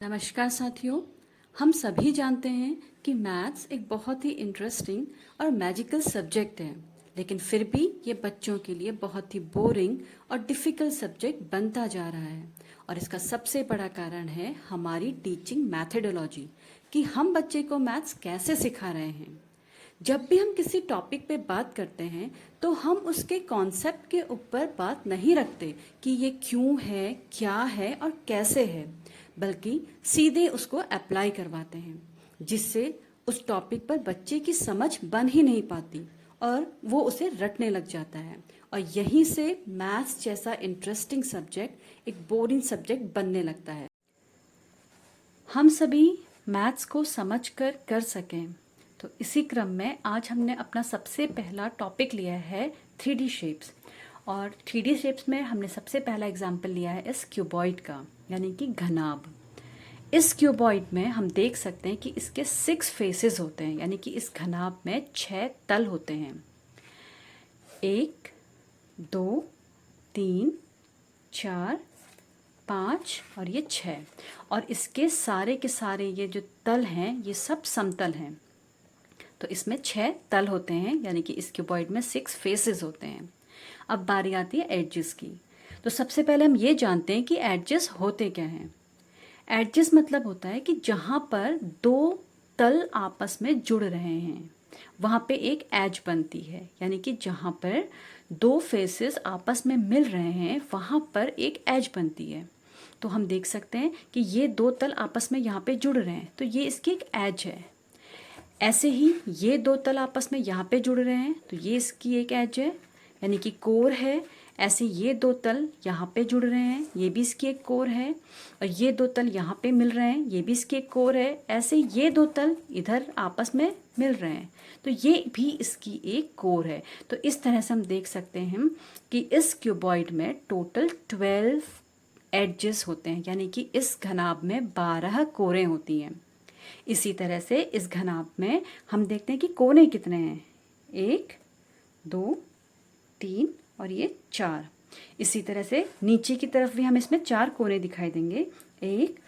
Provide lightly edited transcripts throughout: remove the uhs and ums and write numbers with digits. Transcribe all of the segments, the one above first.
नमस्कार साथियों। हम सभी जानते हैं कि मैथ्स एक बहुत ही इंटरेस्टिंग और मैजिकल सब्जेक्ट है, लेकिन फिर भी ये बच्चों के लिए बहुत ही बोरिंग और डिफ़िकल्ट सब्जेक्ट बनता जा रहा है। और इसका सबसे बड़ा कारण है हमारी टीचिंग मैथडोलॉजी कि हम बच्चे को मैथ्स कैसे सिखा रहे हैं। जब भी हम किसी टॉपिक पे बात करते हैं तो हम उसके कॉन्सेप्ट के ऊपर बात नहीं रखते कि ये क्यों है, क्या है और कैसे है, बल्कि सीधे उसको अप्लाई करवाते हैं, जिससे उस टॉपिक पर बच्चे की समझ बन ही नहीं पाती और वो उसे रटने लग जाता है। और यहीं से मैथ्स जैसा इंटरेस्टिंग सब्जेक्ट एक बोरिंग सब्जेक्ट बनने लगता है। हम सभी मैथ्स को समझ कर सकें, तो इसी क्रम में आज हमने अपना सबसे पहला टॉपिक लिया है 3D शेप्स। और 3D शेप्स में हमने सबसे पहला एग्जाम्पल लिया है इस क्यूबॉइड का, यानी कि घनाभ। इस क्यूबॉइड में हम देख सकते हैं कि इसके 6 फेसेस होते हैं, यानी कि इस घनाभ में 6 तल होते हैं। 1, 2, 3, 4, 5 और ये 6। और इसके सारे के सारे ये जो तल हैं ये सब समतल हैं। तो इसमें 6 तल होते हैं, यानी कि इस क्यूबॉइड में 6 फेसेस होते हैं। अब बारी आती है एडजेस की। तो सबसे पहले हम ये जानते हैं कि एडजेस होते क्या हैं। एडजेस मतलब होता है कि जहाँ पर दो तल आपस में जुड़ रहे हैं वहाँ पे एक एज बनती है, यानी कि जहाँ पर दो फेसेस आपस में मिल रहे हैं वहाँ पर एक एज बनती है। तो हम देख सकते हैं कि ये दो तल आपस में यहाँ पे जुड़ रहे हैं, तो ये इसकी एक एज है। ऐसे ही ये दो तल आपस में यहाँ पे जुड़ रहे हैं, तो ये इसकी एक एज है, यानी कि कोर है। ऐसे ये दो तल यहाँ पे जुड़ रहे हैं, ये भी इसकी एक कोर है। और ये दो तल यहाँ पे मिल रहे हैं, ये भी इसकी एक कोर है। ऐसे ये दो तल इधर आपस में मिल रहे हैं, तो ये भी इसकी एक कोर है। तो इस तरह से हम देख सकते हैं कि इस क्यूबॉइड में टोटल 12 एडजेस होते हैं, यानी कि इस घनाभ में 12 कोरें होती हैं। इसी तरह से इस घनाभ में हम देखते हैं कि कोने कितने हैं, 1, 2, 3 और ये 4। इसी तरह से नीचे की तरफ भी हम इसमें 4 कोने दिखाई देंगे, 1,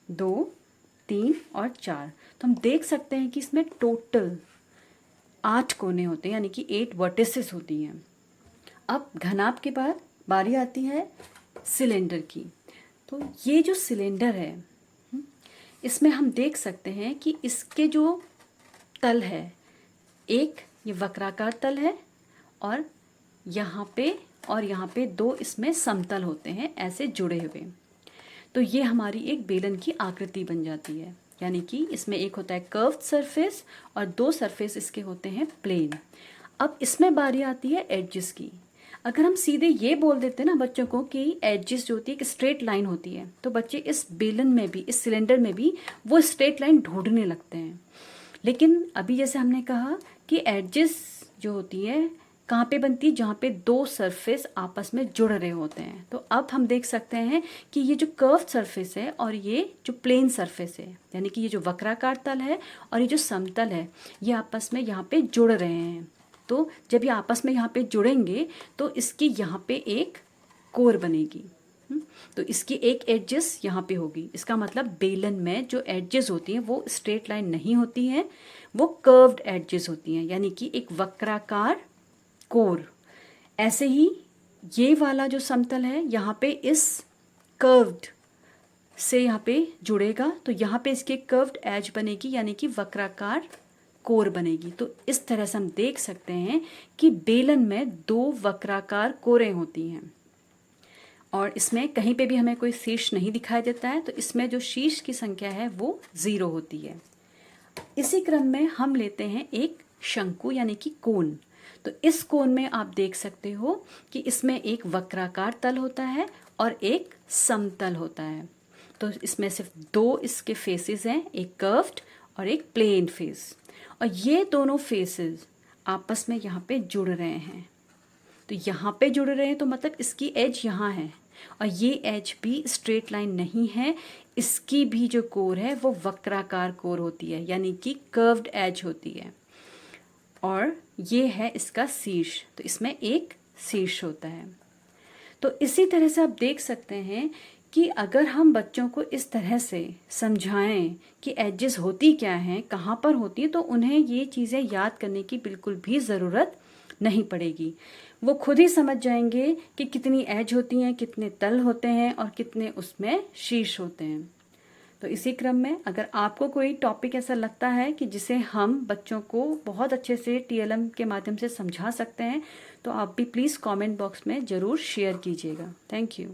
2, 3 और 4। तो हम देख सकते हैं कि इसमें टोटल 8 कोने होते हैं, यानी कि 8 वर्टिसेस होती हैं। अब घनाभ के बाद बारी आती है सिलेंडर की। तो ये जो सिलेंडर है, इसमें हम देख सकते हैं कि इसके जो तल है, एक ये वक्राकार तल है और यहाँ पे दो इसमें समतल होते हैं ऐसे जुड़े हुए। तो ये हमारी एक बेलन की आकृति बन जाती है, यानी कि इसमें एक होता है कर्व्ड सरफेस और दो सरफेस इसके होते हैं प्लेन। अब इसमें बारी आती है एडजेस की। अगर हम सीधे ये बोल देते हैं ना बच्चों को कि एडजेस जो होती है एक स्ट्रेट लाइन होती है, तो बच्चे इस बेलन में भी, इस सिलेंडर में भी वो स्ट्रेट लाइन ढूंढने लगते हैं। लेकिन अभी जैसे हमने कहा कि एडजेस जो होती है कहाँ पे बनती है, जहाँ पे दो सरफेस आपस में जुड़ रहे होते हैं। तो अब हम देख सकते हैं कि ये जो कर्व्ड सरफेस है और ये जो प्लेन सरफेस है, यानी कि ये जो वक्राकार तल है और ये जो समतल है, ये आपस में यहाँ पे जुड़ रहे हैं। तो जब ये आपस में यहाँ पे जुड़ेंगे तो इसकी यहाँ पे एक कोर बनेगी। तो इसकी एक एडजेस यहाँ पे होगी। इसका मतलब बेलन में जो एडजेस होती हैं वो स्ट्रेट लाइन नहीं होती हैं, वो कर्व्ड एडजेस होती हैं, यानी कि एक वक्राकार कोर। ऐसे ही ये वाला जो समतल है यहाँ पे इस कर्व्ड से यहाँ पे जुड़ेगा, तो यहाँ पे इसकी कर्व्ड एज बनेगी, यानी कि वक्राकार कोर बनेगी। तो इस तरह से हम देख सकते हैं कि बेलन में दो वक्राकार कोरें होती हैं और इसमें कहीं पे भी हमें कोई शीर्ष नहीं दिखाई देता है, तो इसमें जो शीर्ष की संख्या है वो 0 होती है। इसी क्रम में हम लेते हैं एक शंकु, यानी कि कोन। तो इस कोन में आप देख सकते हो कि इसमें एक वक्राकार तल होता है और एक समतल होता है। तो इसमें सिर्फ दो इसके फेसेस हैं, एक कर्व्ड और एक प्लेन फेस। और ये दोनों फेसेस आपस में यहाँ पे जुड़ रहे हैं। तो यहाँ पे जुड़ रहे हैं तो मतलब इसकी एज यहाँ है और ये एज भी स्ट्रेट लाइन नहीं है, इसकी भी जो कोर है वो वक्राकार कोर होती है, यानी कि कर्व्ड एज होती है। और ये है इसका शीर्ष, तो इसमें एक शीर्ष होता है। तो इसी तरह से आप देख सकते हैं कि अगर हम बच्चों को इस तरह से समझाएं कि एजेस होती क्या हैं, कहाँ पर होती हैं, तो उन्हें ये चीज़ें याद करने की बिल्कुल भी ज़रूरत नहीं पड़ेगी। वो खुद ही समझ जाएंगे कि कितनी एज होती हैं, कितने तल होते हैं और कितने उसमें शीर्ष होते हैं। तो इसी क्रम में अगर आपको कोई टॉपिक ऐसा लगता है कि जिसे हम बच्चों को बहुत अच्छे से TLM के माध्यम से समझा सकते हैं, तो आप भी प्लीज़ कमेंट बॉक्स में ज़रूर शेयर कीजिएगा। Thank you.